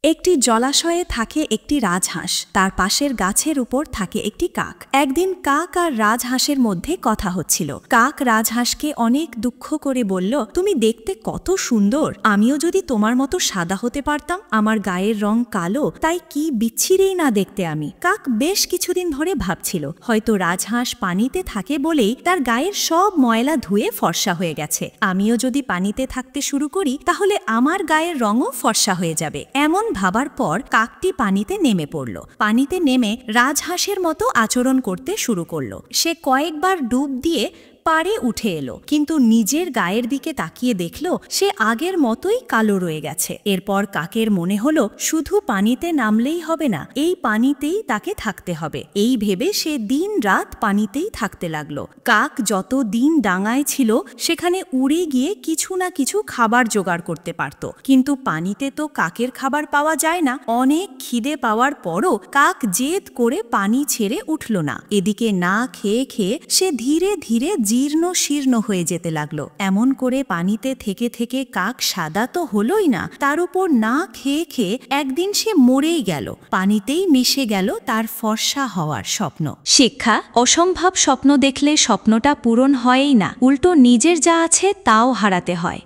একটি জলাশয়ে থাকে একটি রাজহাঁস, তার পাশের গাছের উপর থাকে একটি কাক। একদিন কাক আর রাজহাঁসের মধ্যে কথা হচ্ছিল। কাক রাজহাঁসকে অনেক দুঃখ করে বলল, তুমি দেখতে কত সুন্দর, আমিও যদি তোমার মতো সাদা হতে পারতাম। আমার গায়ের রং কালো, তাই কি বিচ্ছিরেই না দেখতে আমি। কাক বেশ কিছুদিন ধরে ভাবছিল, হয়তো রাজহাঁস পানিতে থাকে বলেই তার গায়ের সব ময়লা ধুয়ে ফর্সা হয়ে গেছে। আমিও যদি পানিতে থাকতে শুরু করি তাহলে আমার গায়ের রঙও ফর্সা হয়ে যাবে। এমন ভাবার পর কাকটি পানিতে নেমে পড়ল। পানিতে নেমে রাজহাঁসের মতো আচরণ করতে শুরু করলো। সে কয়েকবার ডুব দিয়ে পাড়ে উঠে এলো, কিন্তু নিজের গায়ের দিকে তাকিয়ে দেখল সে আগের মতোই কালো রয়ে গেছে। এরপর কাকের মনে হলো শুধু পানিতে নামলেই হবে না, এই পানিতেই তাকে থাকতে হবে। এই ভেবে সে দিন রাত পানিতেই থাকতে লাগলো। কাক যত দিন ডাঙায় ছিল সেখানে উড়ে গিয়ে কিছু না কিছু খাবার জোগাড় করতে পারত, কিন্তু পানিতে তো কাকের খাবার পাওয়া যায় না। অনেক খিদে পাওয়ার পরও কাক জেদ করে পানি ছেড়ে উঠল না। এদিকে না খেয়ে খেয়ে সে ধীরে ধীরে জীর্ণ শীর্ণ হয়ে যেতে লাগলো। এমন করে পানিতে থেকে থেকে কাক সাদা তো হলোই না, তার উপর না খেয়ে খেয়ে একদিন সে মরেই গেল। পানিতেই মিশে গেল তার ফর্সা হওয়ার স্বপ্ন। শিক্ষা: অসম্ভব স্বপ্ন দেখলে স্বপ্নটা পূরণ হয়ই না, উল্টো নিজের যা আছে তাও হারাতে হয়।